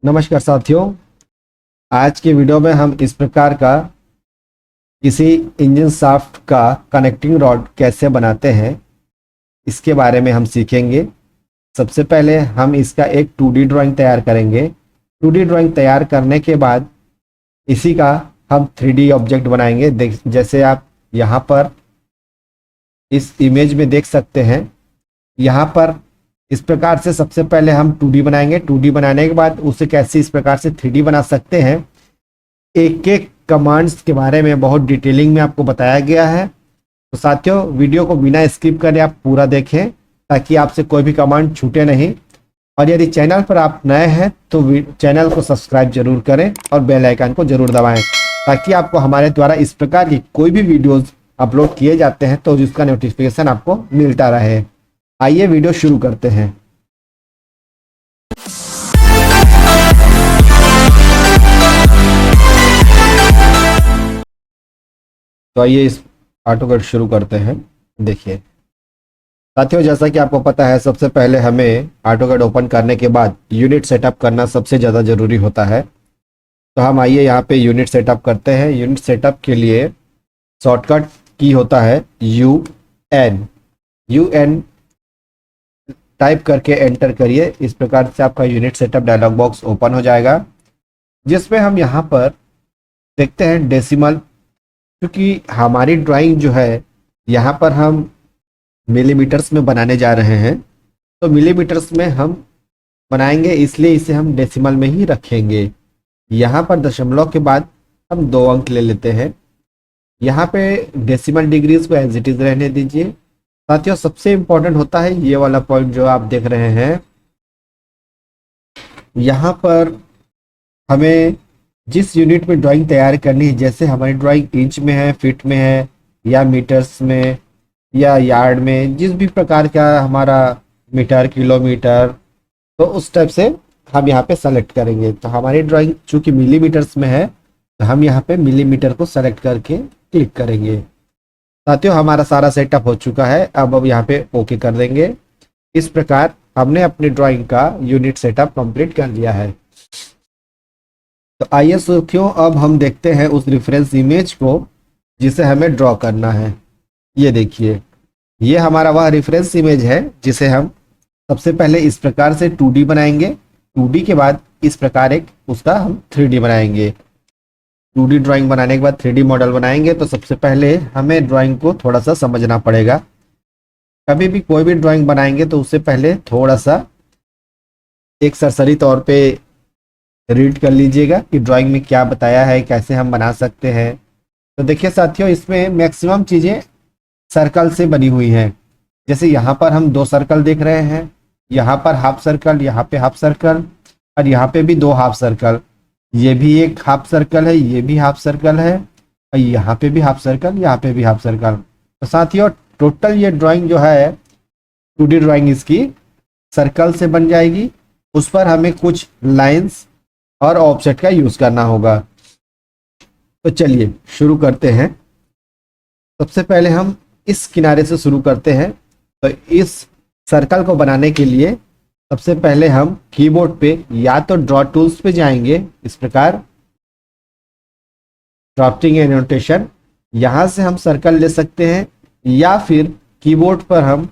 नमस्कार साथियों। आज के वीडियो में हम इस प्रकार का किसी इंजन शाफ्ट का कनेक्टिंग रॉड कैसे बनाते हैं इसके बारे में हम सीखेंगे। सबसे पहले हम इसका एक 2D ड्राइंग तैयार करेंगे। 2D ड्राइंग तैयार करने के बाद इसी का हम 3D ऑब्जेक्ट बनाएंगे। जैसे आप यहाँ पर इस इमेज में देख सकते हैं, यहाँ पर इस प्रकार से सबसे पहले हम 2D बनाएंगे। 2D बनाने के बाद उसे कैसे इस प्रकार से 3D बना सकते हैं, एक एक कमांड्स के बारे में बहुत डिटेलिंग में आपको बताया गया है। तो साथियों, वीडियो को बिना स्किप करे आप पूरा देखें ताकि आपसे कोई भी कमांड छूटे नहीं। और यदि चैनल पर आप नए हैं तो चैनल को सब्सक्राइब जरूर करें और बेल आइकन को जरूर दबाएं ताकि आपको हमारे द्वारा इस प्रकार की कोई भी वीडियोस अपलोड किए जाते हैं तो जिसका नोटिफिकेशन आपको मिलता रहे। आइए वीडियो शुरू करते हैं। तो आइए इस ऑटोकैड शुरू करते हैं। देखिए साथियों, जैसा कि आपको पता है, सबसे पहले हमें ऑटोकैड ओपन करने के बाद यूनिट सेटअप करना सबसे ज़्यादा ज़रूरी होता है। तो हम आइए यहाँ पे यूनिट सेटअप करते हैं। यूनिट सेटअप के लिए शॉर्टकट की होता है UN टाइप करके एंटर करिए। इस प्रकार से आपका unit setup dialog box open हो जाएगा, जिसमें हम यहाँ पर देखते हैं डेसिमल। क्योंकि हमारी ड्राइंग जो है यहाँ पर हम मिलीमीटर्स में बनाने जा रहे हैं, तो मिलीमीटर्स में हम बनाएंगे, इसलिए इसे हम डेसिमल में ही रखेंगे। यहाँ पर दशमलव के बाद हम 2 अंक ले लेते हैं। यहाँ पे डेसिमल डिग्रीज को एज इट इज रहने दीजिए। साथियों, सबसे इंपॉर्टेंट होता है ये वाला पॉइंट जो आप देख रहे हैं। यहाँ पर हमें जिस यूनिट में ड्राइंग तैयार करनी है, जैसे हमारी ड्राइंग इंच में है, फीट में है, या मीटर्स में या यार्ड में, जिस भी प्रकार का हमारा मीटर, किलोमीटर, तो उस टाइप से हम यहाँ पे सेलेक्ट करेंगे। तो हमारी ड्राइंग चूंकि मिलीमीटर्स में है तो हम यहाँ पे मिलीमीटर को सेलेक्ट करके क्लिक करेंगे। साथियों, हमारा सारा सेटअप हो चुका है। अब यहाँ पे ओके कर देंगे। इस प्रकार हमने अपनी ड्राइंग का यूनिट सेटअप कंप्लीट कर लिया है। तो आइए साथियों, अब हम देखते हैं उस रेफरेंस इमेज को जिसे हमें ड्रॉ करना है। ये देखिए, ये हमारा वह रेफरेंस इमेज है जिसे हम सबसे पहले इस प्रकार से 2D बनाएंगे। 2D के बाद इस प्रकार एक उसका हम 3D बनाएंगे। 2D ड्राइंग बनाने के बाद 3D मॉडल बनाएंगे। तो सबसे पहले हमें ड्राइंग को थोड़ा सा समझना पड़ेगा। कभी भी कोई भी ड्राइंग बनाएंगे तो उससे पहले थोड़ा सा एक सरसरी तौर पे रीड कर लीजिएगा कि ड्राइंग में क्या बताया है, कैसे हम बना सकते हैं। तो देखिए साथियों, इसमें मैक्सिमम चीज़ें सर्कल से बनी हुई हैं। जैसे यहाँ पर हम 2 सर्कल देख रहे हैं, यहाँ पर हाफ सर्कल, यहाँ पे हाफ सर्कल, और यहाँ पे भी 2 हाफ सर्कल। ये भी एक हाफ सर्कल है, ये भी हाफ सर्कल है, और यहाँ पे भी हाफ सर्कल, यहाँ पे भी हाफ सर्कल। तो साथियों, टोटल ये ड्राइंग जो है 2D ड्राइंग इसकी सर्कल से बन जाएगी। उस पर हमें कुछ लाइंस और ऑफसेट का यूज करना होगा। तो चलिए शुरू करते हैं। सबसे पहले हम इस किनारे से शुरू करते हैं। तो इस सर्कल को बनाने के लिए सबसे पहले हम कीबोर्ड पे या तो ड्रॉ टूल्स पे जाएंगे, इस प्रकार ड्राफ्टिंग एनोटेशन, यहाँ से हम सर्कल ले सकते हैं, या फिर कीबोर्ड पर हम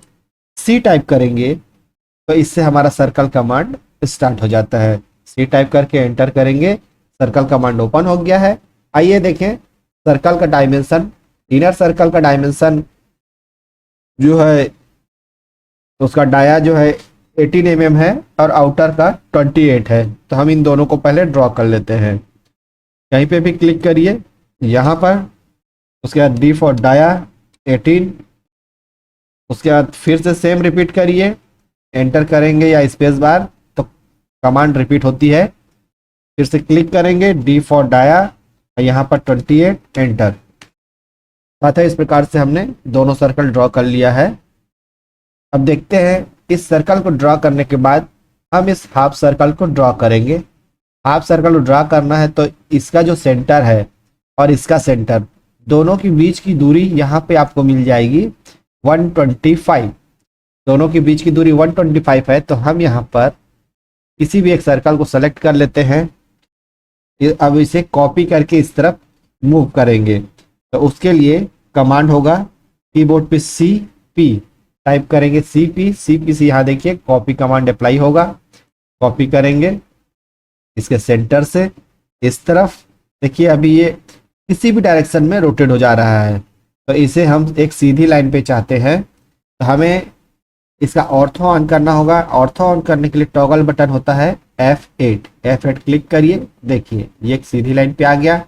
C टाइप करेंगे तो इससे हमारा सर्कल कमांड स्टार्ट हो जाता है। C टाइप करके एंटर करेंगे, सर्कल कमांड ओपन हो गया है। आइए देखें सर्कल का डायमेंशन। इनर सर्कल का डायमेंशन जो है उसका डाया जो है 18 mm है और आउटर का 28 है। तो हम इन दोनों को पहले ड्रॉ कर लेते हैं। कहीं पे भी क्लिक करिए यहाँ पर, उसके बाद D फॉर डाया 18, उसके बाद फिर से सेम रिपीट करिए, एंटर करेंगे या स्पेस बार तो कमांड रिपीट होती है। फिर से क्लिक करेंगे D फॉर डाया, यहाँ पर 28, एंटर। बात है, इस प्रकार से हमने दोनों सर्कल ड्रॉ कर लिया है। अब देखते हैं इस सर्कल को ड्रॉ करने के बाद हम इस हाफ सर्कल को ड्रॉ करेंगे। हाफ सर्कल को ड्रॉ करना है तो इसका जो सेंटर है और इसका सेंटर, दोनों के बीच की दूरी यहाँ पे आपको मिल जाएगी 125। दोनों के बीच की दूरी 125 है। तो हम यहाँ पर किसी भी एक सर्कल को सेलेक्ट कर लेते हैं। अब इसे कॉपी करके इस तरफ मूव करेंगे, तो उसके लिए कमांड होगा कीबोर्ड पे CP टाइप करेंगे, CP से यहाँ देखिए कॉपी कमांड अप्लाई होगा। कॉपी करेंगे इसके सेंटर से इस तरफ, देखिए अभी ये किसी भी डायरेक्शन में रोटेट हो जा रहा है। तो इसे हम एक सीधी लाइन पे चाहते हैं, तो हमें इसका ऑर्थो ऑन करना होगा। ऑर्थो ऑन करने के लिए टॉगल बटन होता है F8 क्लिक करिए, देखिए ये एक सीधी लाइन पे आ गया।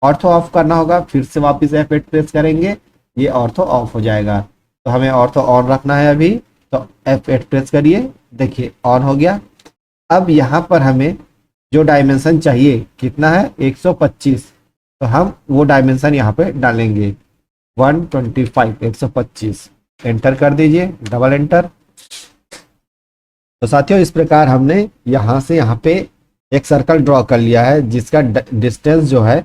ऑर्थो ऑफ करना होगा, फिर से वापस F8 प्रेस करेंगे, ये ऑर्थो ऑफ हो जाएगा। तो हमें ऑर्थो ऑन रखना है अभी, तो F8 प्रेस करिए, देखिए ऑन हो गया। अब यहाँ पर हमें जो डायमेंशन चाहिए कितना है 125, तो हम वो डायमेंशन यहाँ पे डालेंगे 125 125, एंटर कर दीजिए, डबल एंटर। तो साथियों इस प्रकार हमने यहाँ से यहाँ पे एक सर्कल ड्रॉ कर लिया है जिसका डिस्टेंस जो है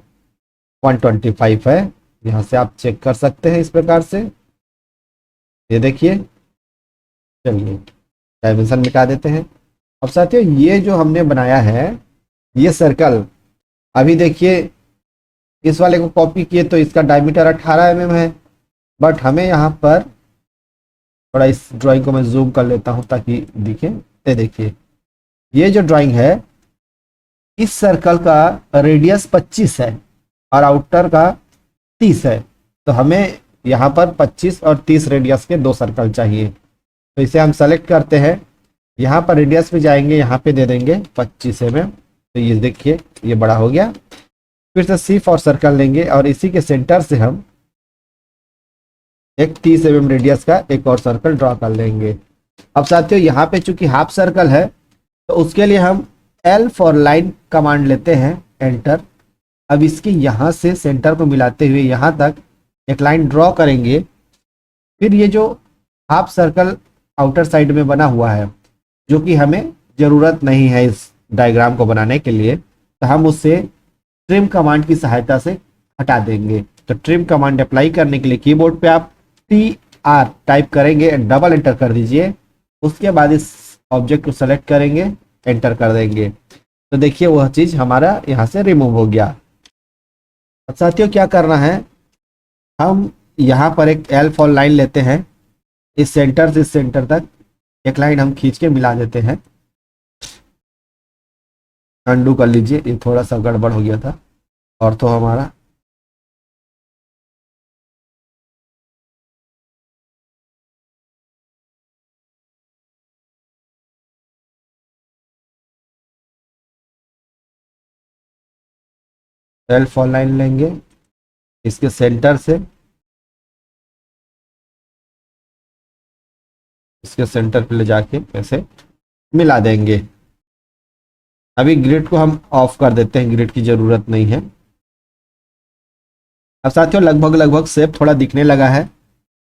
125 है। यहाँ से आप चेक कर सकते हैं इस प्रकार से, ये देखिए। चलिए डायमेंशन मिटा देते हैं। अब साथियों ये जो हमने बनाया है ये सर्कल, अभी देखिए इस वाले को कॉपी किए तो इसका डायमीटर 18 mm है, बट हमें यहाँ पर थोड़ा इस ड्राइंग को मैं जूम कर लेता हूँ ताकि दिखे। ये देखिए ये जो ड्राइंग है इस सर्कल का रेडियस 25 है और आउटर का 30 है। तो हमें यहाँ पर 25 और 30 रेडियस के दो सर्कल चाहिए। तो इसे हम सेलेक्ट करते हैं, यहाँ पर रेडियस पे जाएंगे, यहाँ पे दे देंगे 25 mm। तो ये देखिए ये बड़ा हो गया। फिर से सिर्फ और सर्कल लेंगे और इसी के सेंटर से हम एक 30 mm रेडियस का एक और सर्कल ड्रॉ कर लेंगे। अब साथियों यहाँ पे चूंकि हाफ सर्कल है तो उसके लिए हम L फॉर लाइन कमांड लेते हैं, एंटर। अब इसकी यहाँ से सेंटर को मिलाते हुए यहाँ तक एक लाइन ड्रॉ करेंगे। फिर ये जो हाफ सर्कल आउटर साइड में बना हुआ है जो कि हमें ज़रूरत नहीं है इस डायग्राम को बनाने के लिए, तो हम उससे ट्रिम कमांड की सहायता से हटा देंगे। तो ट्रिम कमांड अप्लाई करने के लिए कीबोर्ड पे आप TR टाइप करेंगे, डबल एंटर कर दीजिए। उसके बाद इस ऑब्जेक्ट को सेलेक्ट करेंगे, एंटर कर देंगे। तो देखिए वह चीज़ हमारा यहाँ से रिमूव हो गया। अब साथियों क्या करना है, हम यहाँ पर एक L फॉर लाइन लेते हैं, इस सेंटर से इस सेंटर तक एक लाइन हम खींच के मिला देते हैं। अंडू कर लीजिए, ये थोड़ा सा गड़बड़ हो गया था। और तो हमारा L फॉर लाइन लेंगे, इसके सेंटर से इसके सेंटर पे ले जाके ऐसे मिला देंगे। अभी ग्रिड को हम ऑफ कर देते हैं, ग्रिड की जरूरत नहीं है। अब साथियों लगभग शेप थोड़ा दिखने लगा है,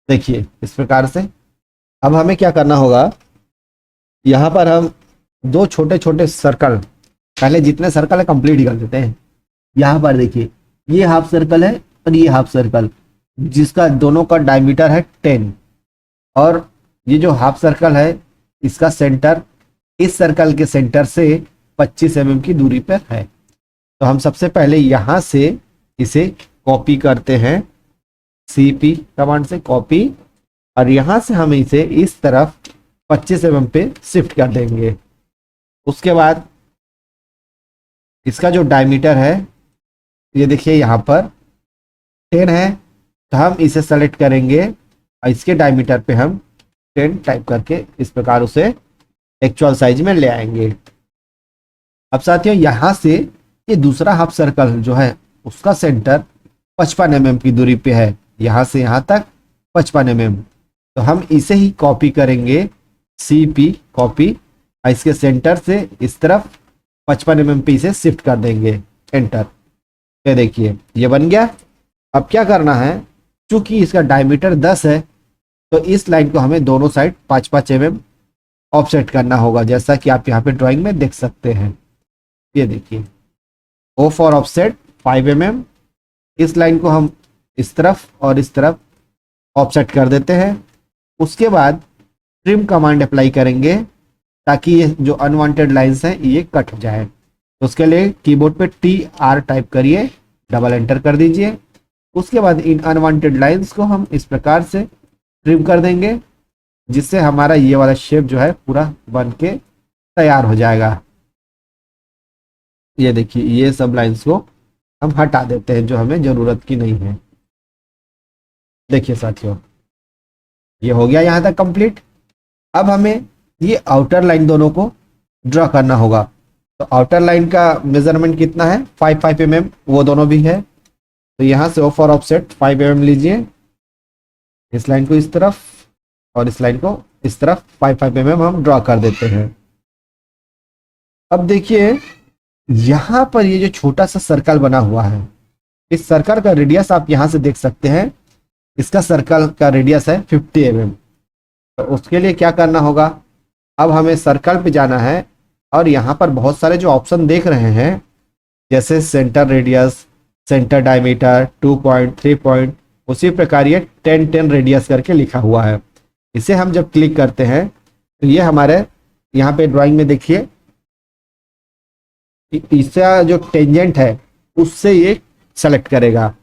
देखिए इस प्रकार से। अब हमें क्या करना होगा, यहाँ पर हम दो छोटे छोटे सर्कल, पहले जितने सर्कल है कंप्लीट कर देते हैं। यहाँ पर देखिए ये हाफ सर्कल है और ये हाफ सर्कल जिसका दोनों का डायमीटर है 10, और ये जो हाफ सर्कल है इसका सेंटर इस सर्कल के सेंटर से 25 mm की दूरी पर है। तो हम सबसे पहले यहाँ से इसे कॉपी करते हैं, CP कमांड से कॉपी, और यहाँ से हम इसे इस तरफ 25 mm पे शिफ्ट कर देंगे। उसके बाद इसका जो डायमीटर है ये देखिए यहाँ पर 10 है, तो हम इसे सेलेक्ट करेंगे और इसके डायमीटर पे हम 10 टाइप करके इस प्रकार उसे एक्चुअल साइज में ले आएंगे। अब साथियों यहाँ से ये दूसरा हाफ सर्कल जो है उसका सेंटर 55 mm की दूरी पे है, यहाँ से यहाँ तक 55 mm। तो हम इसे ही कॉपी करेंगे, CP कॉपी, और इसके सेंटर से इस तरफ 55 mm पे इसे शिफ्ट कर देंगे, एंटर। ये देखिए ये बन गया। अब क्या करना है, चूंकि इसका डायमीटर 10 है तो इस लाइन को हमें दोनों साइड 5-5 mm ऑफसेट करना होगा, जैसा कि आप यहाँ पे ड्राइंग में देख सकते हैं। ये देखिए O फॉर ऑफसेट 5 mm। इस लाइन को हम इस तरफ और इस तरफ ऑफसेट कर देते हैं। उसके बाद ट्रिम कमांड अप्लाई करेंगे ताकि ये जो अनवांटेड लाइंस हैं ये कट जाए। तो उसके लिए कीबोर्ड पे TR टाइप करिए, डबल एंटर कर दीजिए। उसके बाद इन अनवांटेड लाइंस को हम इस प्रकार से ट्रिम कर देंगे, जिससे हमारा ये वाला शेप जो है पूरा बन के तैयार हो जाएगा। ये देखिए, ये सब लाइंस को हम हटा देते हैं जो हमें जरूरत की नहीं है। देखिए साथियों, ये हो गया यहाँ तक कंप्लीट। अब हमें ये आउटर लाइन दोनों को ड्रॉ करना होगा। तो आउटर लाइन का मेजरमेंट कितना है, 5 mm, वो दोनों भी है। तो यहाँ से O फॉर ऑफसेट 5 mm लीजिए, इस लाइन को इस तरफ और इस लाइन को इस तरफ 5 mm हम ड्रॉ कर देते हैं। अब देखिए यहाँ पर ये जो छोटा सा सर्कल बना हुआ है, इस सर्कल का रेडियस आप यहाँ से देख सकते हैं। इसका सर्कल का रेडियस है 50 mm। तो उसके लिए क्या करना होगा, अब हमें सर्कल पे जाना है और यहाँ पर बहुत सारे जो ऑप्शन देख रहे हैं, जैसे centre radius, centre diameter, 2 point, 3 point, उसी प्रकार ये 10 रेडियस करके लिखा हुआ है। इसे हम जब क्लिक करते हैं तो ये हमारे यहाँ पे ड्राइंग में देखिए, इसका जो टेंजेंट है उससे ये सेलेक्ट करेगा।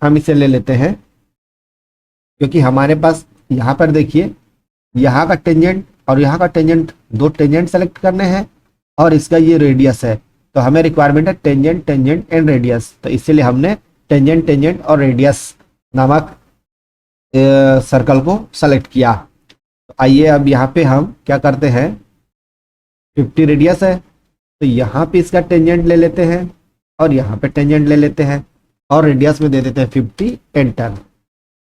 हम इसे ले लेते हैं, क्योंकि हमारे पास यहाँ पर देखिए यहाँ का टेंजेंट और यहाँ का टेंजेंट, दो टेंजेंट सेलेक्ट करने हैं और इसका ये रेडियस है। तो हमें रिक्वायरमेंट है टेंजेंट, टेंजेंट एंड रेडियस। तो इसीलिए हमने टेंजेंट, टेंजेंट और रेडियस नामक सर्कल को सेलेक्ट किया। तो आइए अब यहाँ पे हम क्या करते हैं, 50 रेडियस है तो यहाँ पे इसका टेंजेंट ले लेते हैं और यहाँ पे टेंजेंट ले लेते हैं और रेडियस में दे देते हैं 50, एंटर।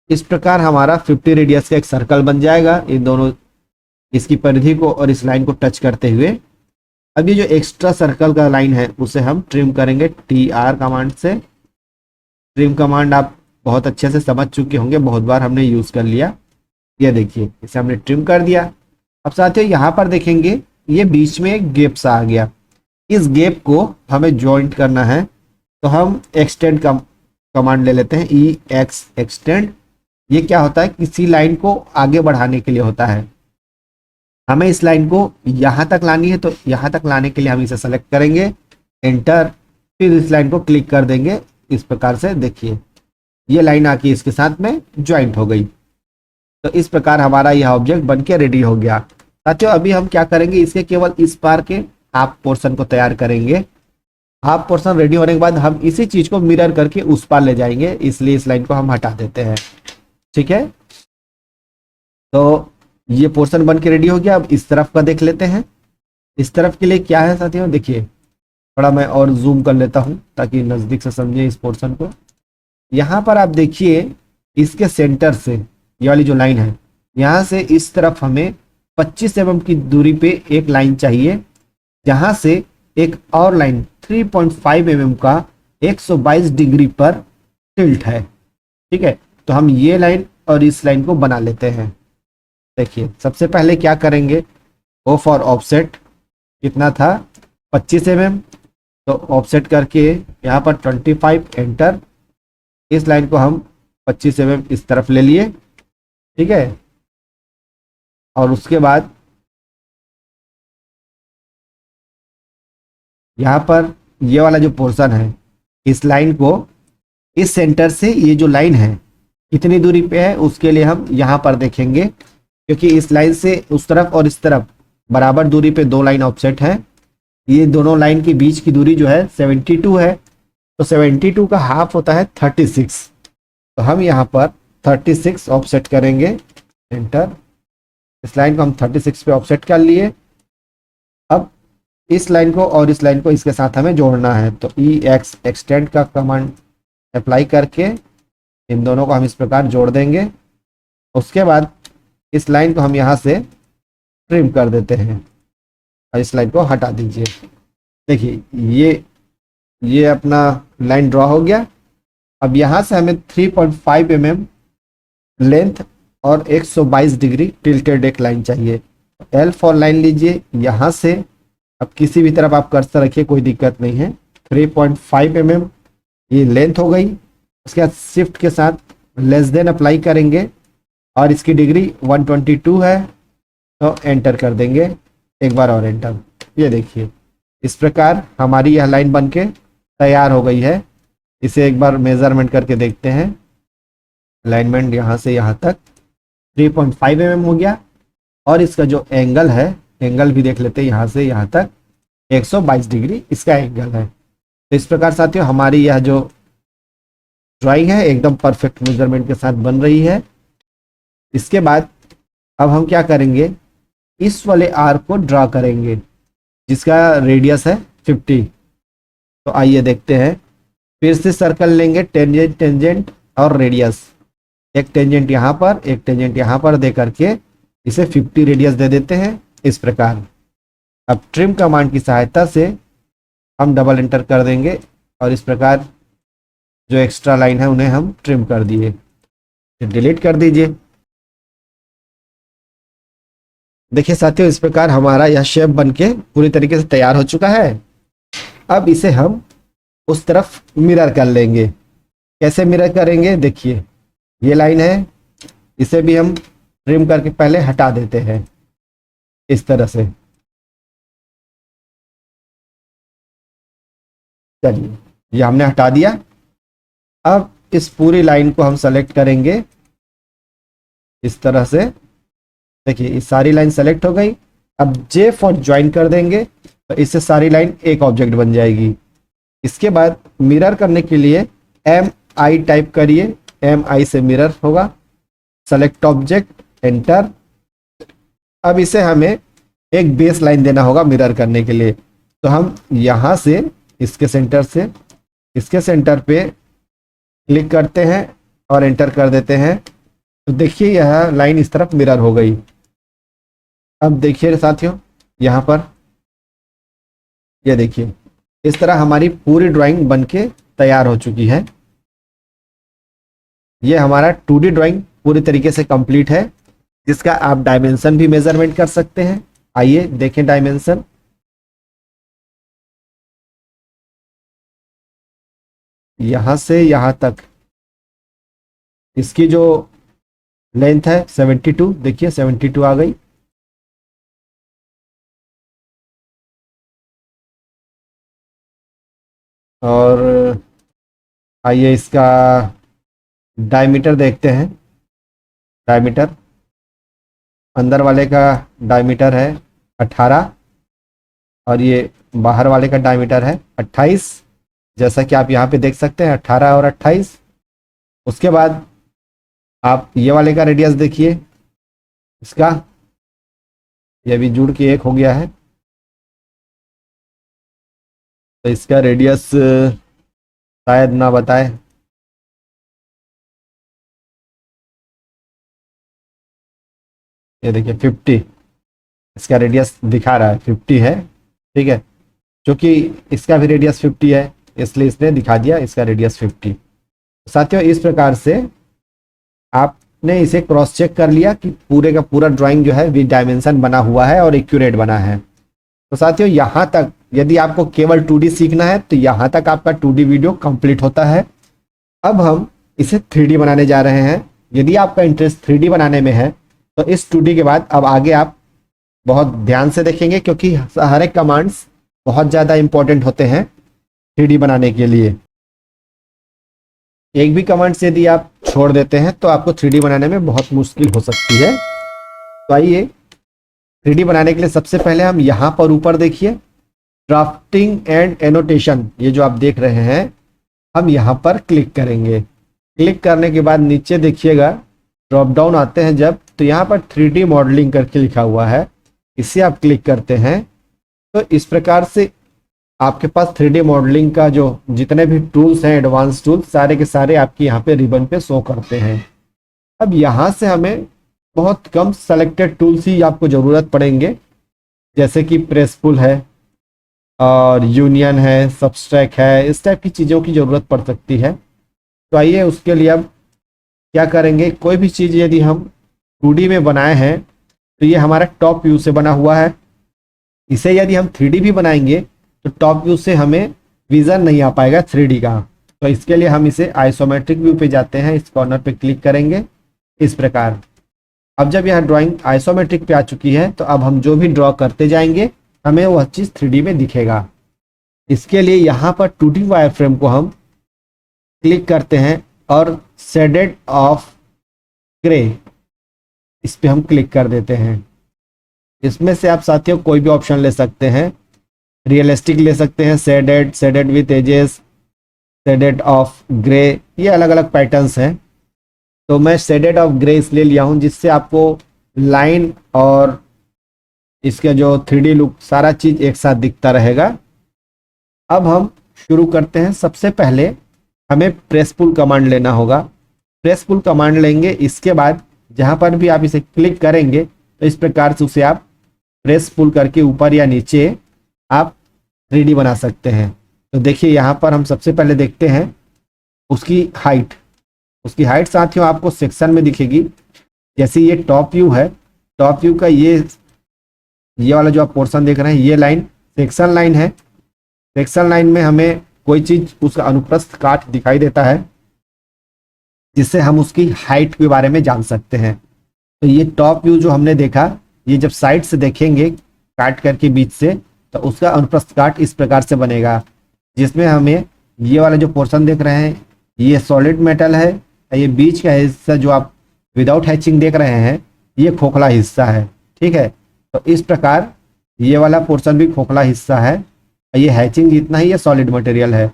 इस प्रकार हमारा 50 रेडियस का एक सर्कल बन जाएगा, इन दोनों इसकी परिधि को और इस लाइन को टच करते हुए। अब ये जो एक्स्ट्रा सर्कल का लाइन है उसे हम ट्रिम करेंगे TR कमांड से। ट्रिम कमांड आप बहुत अच्छे से समझ चुके होंगे, बहुत बार हमने यूज कर लिया। ये देखिए, इसे हमने ट्रिम कर दिया। अब साथियों यहाँ पर देखेंगे ये बीच में एक गैप सा आ गया, इस गैप को हमें जॉइंट करना है। तो हम एक्सटेंड कमांड ले लेते हैं, EX एक्सटेंड। ये क्या होता है, किसी लाइन को आगे बढ़ाने के लिए होता है। हमें इस लाइन को यहाँ तक लानी है, तो यहाँ तक लाने के लिए हम इसे सेलेक्ट करेंगे, एंटर। फिर इस लाइन को क्लिक कर देंगे इस प्रकार से। देखिए ये लाइन आके इसके साथ में ज्वाइंट हो गई। तो इस प्रकार हमारा यह ऑब्जेक्ट बन के रेडी हो गया। साथियों अभी हम क्या करेंगे, इसके केवल इस पार के हाफ पोर्शन को तैयार करेंगे। हाफ पोर्शन रेडी होने के बाद हम इसी चीज को मिरर करके उस पार ले जाएंगे, इसलिए इस लाइन को हम हटा देते हैं। ठीक है, तो ये पोर्शन बन के रेडी हो गया। अब इस तरफ का देख लेते हैं। इस तरफ के लिए क्या है साथियों, देखिए थोड़ा मैं और जूम कर लेता हूं ताकि नजदीक से समझे इस पोर्शन को। यहाँ पर आप देखिए इसके सेंटर से ये वाली जो लाइन है, यहाँ से इस तरफ हमें 25 mm की दूरी पे एक लाइन चाहिए, जहां से एक और लाइन 3.5 mm का 122 डिग्री पर टिल्ट है। ठीक है, तो हम ये लाइन और इस लाइन को बना लेते हैं। देखिए सबसे पहले क्या करेंगे, O फॉर ऑफसेट कितना था, 25 mm। तो ऑफसेट करके यहाँ पर 25, एंटर। इस लाइन को हम 25 mm इस तरफ ले लिए। ठीक है, और उसके बाद यहाँ पर ये वाला जो पोर्शन है, इस लाइन को इस सेंटर से ये जो लाइन है कितनी दूरी पे है उसके लिए हम यहाँ पर देखेंगे, क्योंकि इस लाइन से उस तरफ और इस तरफ बराबर दूरी पे दो लाइन ऑफसेट है। ये दोनों लाइन के बीच की दूरी जो है 72 है। तो 72 का हाफ होता है 36। तो हम यहाँ पर 36 ऑफसेट करेंगे, एंटर। इस लाइन को हम 36 पे ऑफसेट कर लिए। अब इस लाइन को और इस लाइन को इसके साथ हमें जोड़ना है, तो EX एक्सटेंड का कमांड अप्लाई करके इन दोनों को हम इस प्रकार जोड़ देंगे। उसके बाद इस लाइन को हम यहाँ से ट्रिम कर देते हैं और इस लाइन को हटा दीजिए। देखिए ये अपना लाइन ड्रॉ हो गया। अब यहाँ से हमें 3.5 mm लेंथ और 122 डिग्री टिल्टेड एक लाइन चाहिए। L फॉर लाइन लीजिए, यहाँ से अब किसी भी तरफ आप कर्सर रखिए, कोई दिक्कत नहीं है। 3.5 mm ये लेंथ हो गई। उसके बाद शिफ्ट के साथ लेस देन अप्लाई करेंगे और इसकी डिग्री 122 है, तो एंटर कर देंगे। एक बार और एंटर। ये देखिए इस प्रकार हमारी यह लाइन बनके तैयार हो गई है। इसे एक बार मेजरमेंट करके देखते हैं। अलाइनमेंट यहाँ से यहाँ तक 3.5 mm हो गया, और इसका जो एंगल है, एंगल भी देख लेते हैं, यहाँ से यहाँ तक 122 डिग्री इसका एंगल है। तो इस प्रकार साथियों हमारी यह जो ड्राइंग है एकदम परफेक्ट मेजरमेंट के साथ बन रही है। इसके बाद अब हम क्या करेंगे, इस वाले आर्क को ड्रा करेंगे जिसका रेडियस है 50। तो आइए देखते हैं। फिर से सर्कल लेंगे, टेंजेंट टेंजेंट और रेडियस, एक टेंजेंट यहाँ पर एक टेंजेंट यहाँ पर दे करके इसे 50 रेडियस दे देते हैं इस प्रकार। अब ट्रिम कमांड की सहायता से हम डबल एंटर कर देंगे और इस प्रकार जो एक्स्ट्रा लाइन है उन्हें हम ट्रिम कर दिए। डिलीट कर दीजिए। देखिए साथियों इस प्रकार हमारा यह शेप बनके पूरी तरीके से तैयार हो चुका है। अब इसे हम उस तरफ मिरर कर लेंगे। कैसे मिरर करेंगे, देखिए ये लाइन है, इसे भी हम ट्रिम करके पहले हटा देते हैं इस तरह से। चलिए ये हमने हटा दिया। अब इस पूरी लाइन को हम सेलेक्ट करेंगे इस तरह से। देखिए इस सारी लाइन सेलेक्ट हो गई। अब जे फॉर ज्वाइन कर देंगे तो इससे सारी लाइन एक ऑब्जेक्ट बन जाएगी। इसके बाद मिरर करने के लिए MI टाइप करिए, MI से मिरर होगा। Select object, enter. अब इसे हमें एक बेस लाइन देना होगा मिरर करने के लिए। तो हम यहाँ से इसके सेंटर से इसके सेंटर पे क्लिक करते हैं और एंटर कर देते हैं। तो देखिए यह लाइन इस तरफ मिरर हो गई। अब देखिए साथियों यहाँ पर ये देखिए इस तरह हमारी पूरी ड्राइंग बनके तैयार हो चुकी है। ये हमारा 2D ड्राइंग पूरी तरीके से कंप्लीट है, जिसका आप डायमेंशन भी मेजरमेंट कर सकते हैं। आइए देखें डायमेंशन। यहाँ से यहाँ तक इसकी जो लेंथ है 72, देखिए 72 आ गई। और आइए इसका डायमीटर देखते हैं। डायमीटर अंदर वाले का डायमीटर है 18 और ये बाहर वाले का डायमीटर है 28, जैसा कि आप यहाँ पे देख सकते हैं 18 और 28। उसके बाद आप ये वाले का रेडियस देखिए, इसका ये भी जुड़ के एक हो गया है। तो इसका रेडियस शायद ना बताए। ये देखिए 50 इसका रेडियस दिखा रहा है, 50 है। ठीक है, क्योंकि इसका भी रेडियस 50 है इसलिए इसने दिखा दिया इसका रेडियस 50। साथियों इस प्रकार से आपने इसे क्रॉस चेक कर लिया कि पूरे का पूरा ड्राइंग जो है विद डायमेंशन बना हुआ है और एक्यूरेट बना है। तो साथियों यहाँ तक यदि आपको केवल 2D सीखना है तो यहाँ तक आपका 2D वीडियो कंप्लीट होता है। अब हम इसे 3D बनाने जा रहे हैं। यदि आपका इंटरेस्ट 3D बनाने में है तो इस 2D के बाद अब आगे आप बहुत ध्यान से देखेंगे, क्योंकि हर एक कमांड्स बहुत ज़्यादा इंपॉर्टेंट होते हैं 3D बनाने के लिए। एक भी कमांड्स यदि आप छोड़ देते हैं तो आपको 3D बनाने में बहुत मुश्किल हो सकती है। तो आइए 3D बनाने के लिए सबसे पहले हम यहाँ पर ऊपर देखिए ड्राफ्टिंग एंड एनोटेशन, ये जो आप देख रहे हैं हम यहाँ पर क्लिक करेंगे। क्लिक करने के बाद नीचे देखिएगा ड्रॉप डाउन आते हैं जब, तो यहाँ पर 3D मॉडलिंग करके लिखा हुआ है, इसे आप क्लिक करते हैं तो इस प्रकार से आपके पास 3D मॉडलिंग का जो जितने भी टूल्स हैं एडवांस टूल्स सारे के सारे आपके यहाँ पे रिबन पे शो करते हैं। अब यहाँ से हमें बहुत कम सेलेक्टेड टूल्स ही आपको ज़रूरत पड़ेंगे, जैसे कि प्रेस पुल है और यूनियन है, सबस्ट्रैक है, इस टाइप की चीज़ों की ज़रूरत पड़ सकती है। तो आइए उसके लिए अब क्या करेंगे, कोई भी चीज़ यदि हम 2D में बनाए हैं तो ये हमारा टॉप व्यू से बना हुआ है। इसे यदि हम 3D भी बनाएंगे तो टॉप व्यू से हमें विज़न नहीं आ पाएगा 3D का। तो इसके लिए हम इसे आइसोमेट्रिक व्यू पे जाते हैं, इस कॉर्नर पे क्लिक करेंगे इस प्रकार। अब जब यह ड्राइंग आइसोमेट्रिक पे आ चुकी है तो अब हम जो भी ड्रॉ करते जाएंगे हमें वह चीज़ 3D में दिखेगा। इसके लिए यहाँ पर 2D वायर फ्रेम को हम क्लिक करते हैं और शेडेड ऑफ ग्रे इस पे हम क्लिक कर देते हैं। इसमें से आप साथियों कोई भी ऑप्शन ले सकते हैं, रियलिस्टिक ले सकते हैं, shaded, shaded with edges, shaded of grey, ये अलग अलग पैटर्न्स हैं। तो मैं शेडेड ऑफ ग्रे इसलिए लिया हूँ जिससे आपको लाइन और इसके जो 3D लुक सारा चीज़ एक साथ दिखता रहेगा। अब हम शुरू करते हैं। सबसे पहले हमें प्रेस पुल कमांड लेना होगा। प्रेस पुल कमांड लेंगे, इसके बाद जहाँ पर भी आप इसे क्लिक करेंगे तो इस प्रकार से उसे आप प्रेस पुल करके ऊपर या नीचे आप 3D बना सकते हैं। तो देखिए यहाँ पर हम सबसे पहले देखते हैं उसकी हाइट। उसकी हाइट साथियों आपको सेक्शन में दिखेगी। जैसे ये टॉप व्यू है, टॉप व्यू का ये वाला जो आप पोर्शन देख रहे हैं ये लाइन सेक्शन लाइन है। सेक्शन लाइन में हमें कोई चीज़ उसका अनुप्रस्थ काट दिखाई देता है जिससे हम उसकी हाइट के बारे में जान सकते हैं। तो ये टॉप व्यू जो हमने देखा, ये जब साइड से देखेंगे काट करके बीच से तो उसका अनुप्रस्थ काट इस प्रकार से बनेगा, जिसमें हमें ये वाला जो पोर्शन देख रहे हैं ये सॉलिड मेटल है, ये बीच का हिस्सा जो आप विदाउट हैचिंग देख रहे हैं ये खोखला हिस्सा है। ठीक है, तो इस प्रकार ये वाला पोर्शन भी खोखला हिस्सा है, ये हैचिंग जितना ही ये सॉलिड मटेरियल है।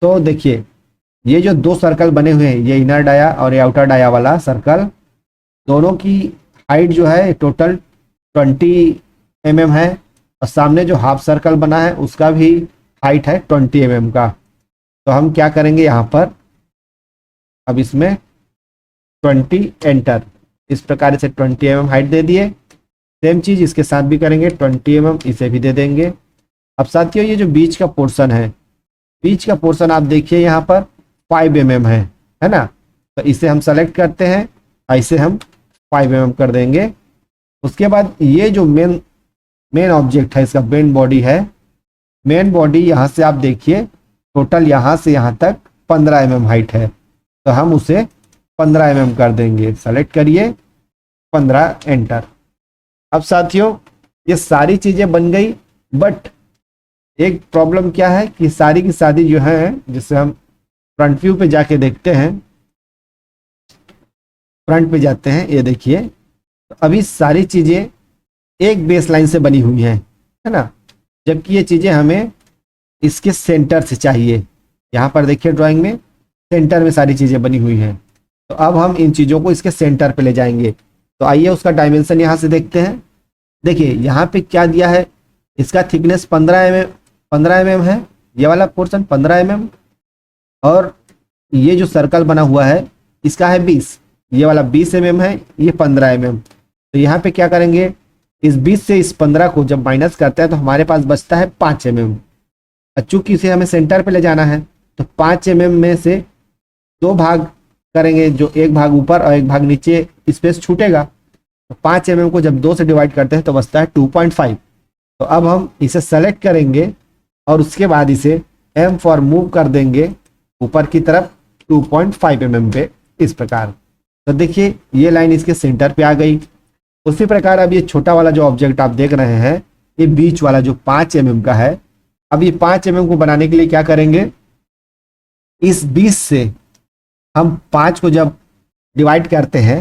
तो देखिए ये जो दो सर्कल बने हुए हैं, ये इनर डाया और ये आउटर डाया वाला सर्कल, दोनों की हाइट जो है टोटल 20 mm है और सामने जो हाफ सर्कल बना है उसका भी हाइट है 20 mm का। तो हम क्या करेंगे यहाँ पर, अब इसमें 20 एंटर, इस प्रकार से 20 mm हाइट दे दिए। सेम चीज़ इसके साथ भी करेंगे, 20 mm इसे भी दे देंगे। अब साथियों ये जो बीच का पोर्शन है, बीच का पोर्शन आप देखिए यहाँ पर 5 mm है ना। तो इसे हम सेलेक्ट करते हैं, ऐसे हम 5 mm कर देंगे। उसके बाद ये जो मेन ऑब्जेक्ट है इसका मेन बॉडी है, मेन बॉडी यहाँ से आप देखिए टोटल यहाँ से यहाँ तक 15 mm हाइट है, तो हम उसे 15 mm कर देंगे। सेलेक्ट करिए 15 एंटर। अब साथियों ये सारी चीज़ें बन गई, बट एक प्रॉब्लम क्या है कि सारी की सारी जो है, जिससे हम फ्रंट व्यू पे जाके देखते हैं, फ्रंट पे जाते हैं, ये देखिए तो अभी सारी चीज़ें एक बेस लाइन से बनी हुई हैं, है ना, जबकि ये चीज़ें हमें इसके सेंटर से चाहिए। यहाँ पर देखिए ड्राइंग में सेंटर में सारी चीज़ें बनी हुई हैं, तो अब हम इन चीज़ों को इसके सेंटर पे ले जाएंगे। तो आइए उसका डायमेंशन यहाँ से देखते हैं। देखिए यहाँ पे क्या दिया है, इसका थिकनेस 15 mm है, ये वाला पोर्शन 15 mm, और ये जो सर्कल बना हुआ है इसका है 20, ये वाला 20 mm है, ये 15 mm। तो यहाँ पे क्या करेंगे, इस 20 से इस 15 को जब माइनस करते हैं तो हमारे पास बचता है 5 mm। चूंकि इसे हमें सेंटर पे ले जाना है तो 5 mm में से 2 भाग करेंगे, जो एक भाग ऊपर और एक भाग नीचे स्पेस छूटेगा। तो 5 mm को जब 2 से डिवाइड करते हैं तो बचता है 2.5। तो अब हम इसे सेलेक्ट करेंगे और उसके बाद इसे M फॉर मूव कर देंगे ऊपर की तरफ 2.5 mm पे, इस प्रकार। तो देखिए ये लाइन इसके सेंटर पे आ गई। उसी प्रकार अब ये छोटा वाला जो ऑब्जेक्ट आप देख रहे हैं, ये बीच वाला जो 5 mm का है, अब ये 5 mm को बनाने के लिए क्या करेंगे, इस 20 से हम 5 को जब डिवाइड करते हैं,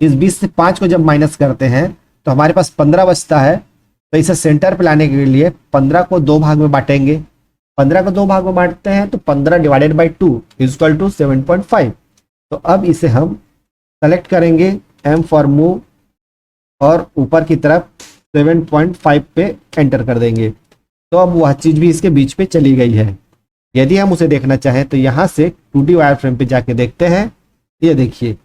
इस 20 से 5 को जब माइनस करते हैं तो हमारे पास 15 बचता है। तो इसे सेंटर पे लाने के लिए 15 को 2 भाग में बांटेंगे। 15 को 2 भाग में बांटते हैं तो 15 डिवाइडेड बाई 2 इक्वल टू 7.5। तो अब इसे हम सेलेक्ट करेंगे M फॉर मूव और ऊपर की तरफ 7.5 पे एंटर कर देंगे। तो अब वह चीज़ भी इसके बीच पे चली गई है। यदि हम उसे देखना चाहें तो यहाँ से 2D वायर फ्रेम पे जाके देखते हैं। ये देखिए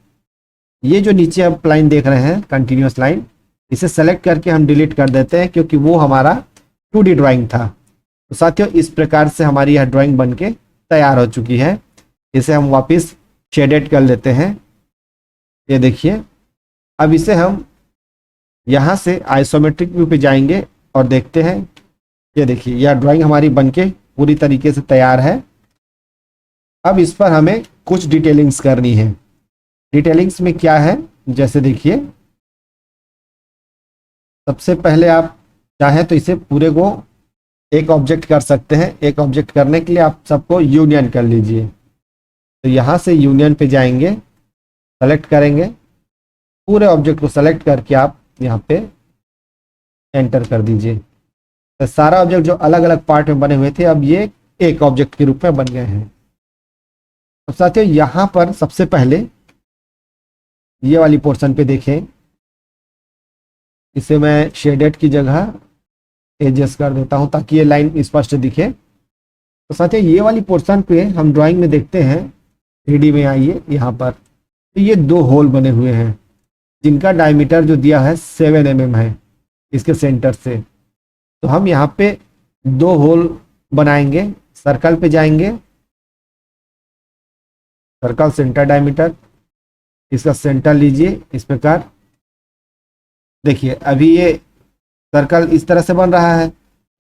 ये जो नीचे आप लाइन देख रहे हैं कंटिन्यूस लाइन, इसे सेलेक्ट करके हम डिलीट कर देते हैं क्योंकि वो हमारा 2D ड्राइंग था। तो साथियों इस प्रकार से हमारी यह ड्राइंग बन के तैयार हो चुकी है। इसे हम वापस शेडेड कर लेते हैं। ये देखिए अब इसे हम यहाँ से आइसोमेट्रिक व्यू पे जाएंगे और देखते हैं। ये देखिए यह ड्राइंग हमारी बनके पूरी तरीके से तैयार है। अब इस पर हमें कुछ डिटेलिंग्स करनी है। डिटेलिंग्स में क्या है, जैसे देखिए, सबसे पहले आप चाहे तो इसे पूरे को एक ऑब्जेक्ट कर सकते हैं। एक ऑब्जेक्ट करने के लिए आप सबको यूनियन कर लीजिए। तो यहाँ से यूनियन पे जाएंगे, सेलेक्ट करेंगे, पूरे ऑब्जेक्ट को सेलेक्ट करके आप यहाँ पे एंटर कर दीजिए। तो सारा ऑब्जेक्ट जो अलग अलग पार्ट में बने हुए थे, अब ये एक ऑब्जेक्ट के रूप में बन गए हैं। अब साथियों यहाँ पर सबसे पहले ये वाली पोर्शन पे देखें, इसे मैं शेडेड की जगह एडजस्ट कर देता हूँ ताकि ये लाइन स्पष्ट दिखे। तो साथियों ये वाली पोर्शन पे हम ड्राइंग में देखते हैं, 3D में आइए यहाँ पर, तो ये दो होल बने हुए हैं जिनका डायमीटर जो दिया है 7 mm है इसके सेंटर से। तो हम यहाँ पे दो होल बनाएंगे, सर्कल पे जाएंगे, सर्कल सेंटर डायमीटर, इसका सेंटर लीजिए इस प्रकार। देखिए अभी ये सर्कल इस तरह से बन रहा है,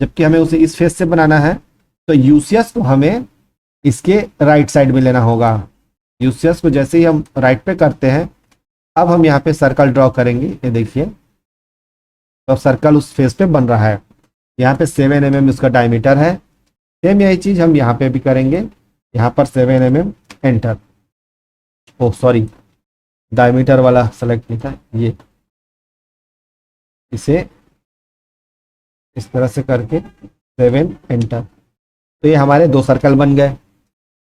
जबकि हमें उसे इस फेस से बनाना है। तो यूसीएस को हमें इसके राइट साइड में लेना होगा। यूसीएस को जैसे ही हम राइट पे करते हैं, अब हम यहाँ पे सर्कल ड्रॉ करेंगे। ये देखिए, तो सर्कल उस फेस पे बन रहा है। यहाँ पे 7 mm उसका डायमीटर है। सेम यही चीज़ हम यहाँ पे भी करेंगे। यहाँ पर 7 mm enter. Oh sorry, diameter वाला सेलेक्ट नहीं था, ये इसे इस तरह से करके 7 एंटर। तो ये हमारे दो सर्कल बन गए।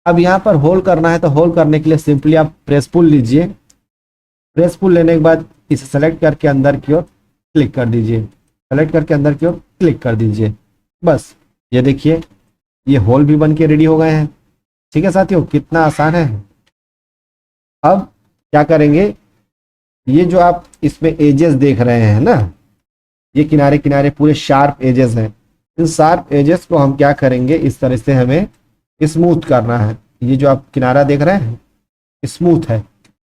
अब यहाँ पर होल करना है, तो होल करने के लिए सिंपली आप प्रेस पुल लीजिए। प्रेस पुल लेने के बाद इसे सेलेक्ट करके अंदर की ओर क्लिक कर दीजिए, सेलेक्ट करके अंदर की ओर क्लिक कर दीजिए। बस ये देखिए, ये होल भी बन के रेडी हो गए हैं। ठीक है साथियों, कितना आसान है। अब क्या करेंगे, ये जो आप इसमें एजेस देख रहे हैं ना, ये किनारे किनारे पूरे शार्प एजेस हैं। इन शार्प एजेस को हम क्या करेंगे, इस तरह से हमें स्मूथ करना है। ये जो आप किनारा देख रहे हैं स्मूथ है।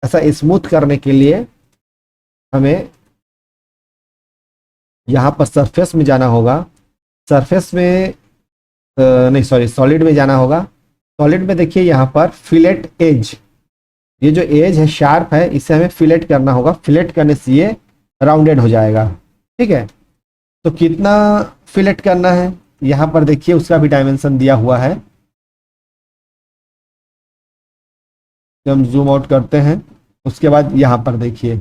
ऐसा स्मूथ करने के लिए हमें यहाँ पर सरफेस में जाना होगा। सरफेस में नहीं सॉरी, सॉलिड में जाना होगा। सॉलिड में देखिए यहाँ पर फिलेट एज, ये जो एज है शार्प है, इसे हमें फिलेट करना होगा। फिलेट करने से ये राउंडेड हो जाएगा। ठीक है, तो कितना फिलेट करना है यहाँ पर देखिए, उसका भी डायमेंशन दिया हुआ है। तो हम जूम आउट करते हैं, उसके बाद यहाँ पर देखिए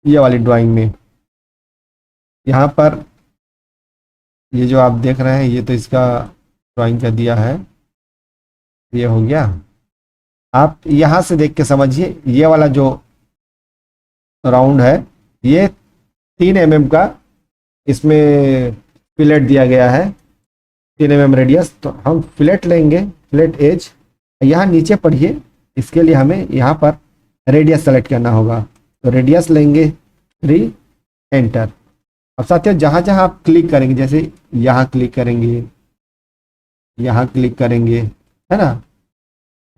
ये वाली ड्राइंग में, यहाँ पर ये जो आप देख रहे हैं, ये तो इसका ड्राइंग का दिया है, ये हो गया। आप यहाँ से देख के समझिए, ये वाला जो राउंड है ये 3 mm का इसमें फिलेट दिया गया है, 3 mm रेडियस। तो हम फिलेट लेंगे, फिलेट एज। यहाँ नीचे पढ़िए, इसके लिए हमें यहाँ पर रेडियस सेलेक्ट करना होगा। तो रेडियस लेंगे 3 एंटर। अब साथियों जहाँ जहाँ आप क्लिक करेंगे, जैसे यहाँ क्लिक करेंगे, यहाँ क्लिक करेंगे, है ना,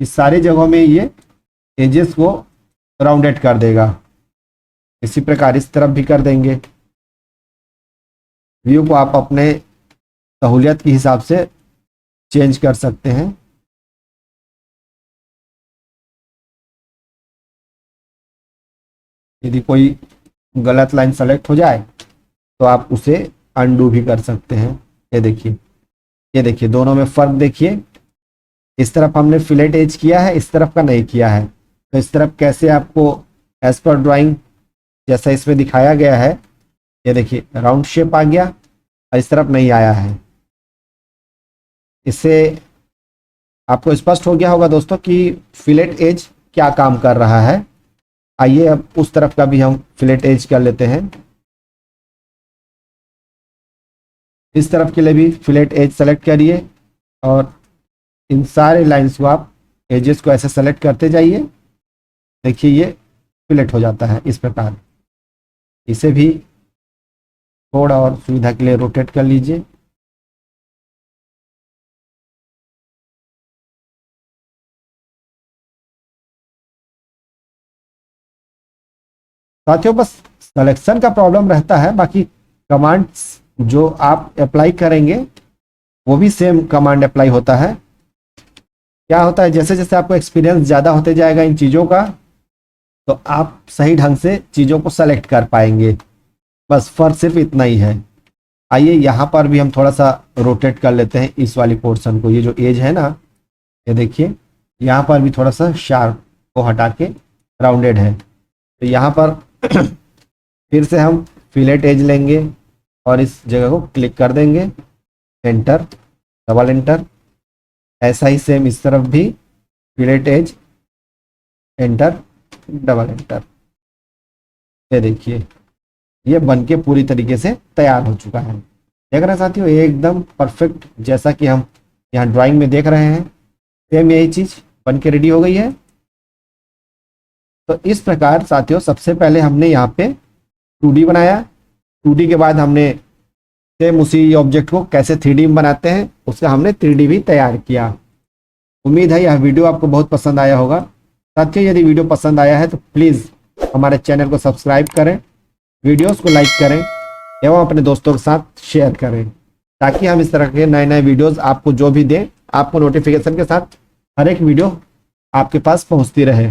इस सारी जगहों में ये एजेस को राउंडेड कर देगा। इसी प्रकार इस तरफ भी कर देंगे। व्यू को आप अपने सहूलियत के हिसाब से चेंज कर सकते हैं। यदि कोई गलत लाइन सेलेक्ट हो जाए तो आप उसे अनडू भी कर सकते हैं। ये देखिए, ये देखिए, दोनों में फ़र्क देखिए। इस तरफ हमने फिलेट एज किया है, इस तरफ का नहीं किया है। तो इस तरफ कैसे आपको एज पर ड्राइंग जैसा इसमें दिखाया गया है, ये देखिए राउंड शेप आ गया, और इस तरफ नहीं आया है। इससे आपको स्पष्ट हो गया होगा दोस्तों कि फिलेट एज क्या काम कर रहा है। आइए अब उस तरफ का भी हम फिलेट एज कर लेते हैं। इस तरफ के लिए भी फिलेट एज सेलेक्ट करिए, और इन सारे लाइंस को आप एजेस को ऐसे सेलेक्ट करते जाइए। देखिए ये फिलेट हो जाता है इस प्रकार। इसे भी थोड़ा और सुविधा के लिए रोटेट कर लीजिए। साथियों बस सिलेक्शन का प्रॉब्लम रहता है, बाकी कमांड्स जो आप अप्लाई करेंगे वो भी सेम कमांड अप्लाई होता है। क्या होता है, जैसे जैसे आपको एक्सपीरियंस ज़्यादा होते जाएगा इन चीज़ों का, तो आप सही ढंग से चीज़ों को सेलेक्ट कर पाएंगे। बस फर्क सिर्फ इतना ही है। आइए यहाँ पर भी हम थोड़ा सा रोटेट कर लेते हैं इस वाली पोर्शन को। ये जो एज है ना, ये देखिए यहाँ पर भी थोड़ा सा शार्प को हटा के राउंडेड है। तो यहाँ पर फिर से हम फिलेट एज लेंगे और इस जगह को क्लिक कर देंगे, एंटर, डबल एंटर। ऐसा ही सेम इस तरफ भी fillet edge, enter, double enter. ये देखिए ये बनके पूरी तरीके से तैयार हो चुका है। देख रहे हैं साथियों, एकदम परफेक्ट जैसा कि हम यहाँ ड्राइंग में देख रहे हैं, सेम यही चीज बन के रेडी हो गई है। तो इस प्रकार साथियों सबसे पहले हमने यहाँ पे 2D बनाया। 2D के बाद हमने सेम उसी ऑब्जेक्ट को कैसे 3D में बनाते हैं उसका हमने 3D भी तैयार किया। उम्मीद है यह वीडियो आपको बहुत पसंद आया होगा। साथियों यदि वीडियो पसंद आया है तो प्लीज़ हमारे चैनल को सब्सक्राइब करें, वीडियोस को लाइक करें एवं अपने दोस्तों के साथ शेयर करें, ताकि हम इस तरह के नए नए वीडियोस आपको जो भी दें आपको नोटिफिकेशन के साथ हर एक वीडियो आपके पास पहुंचती रहे।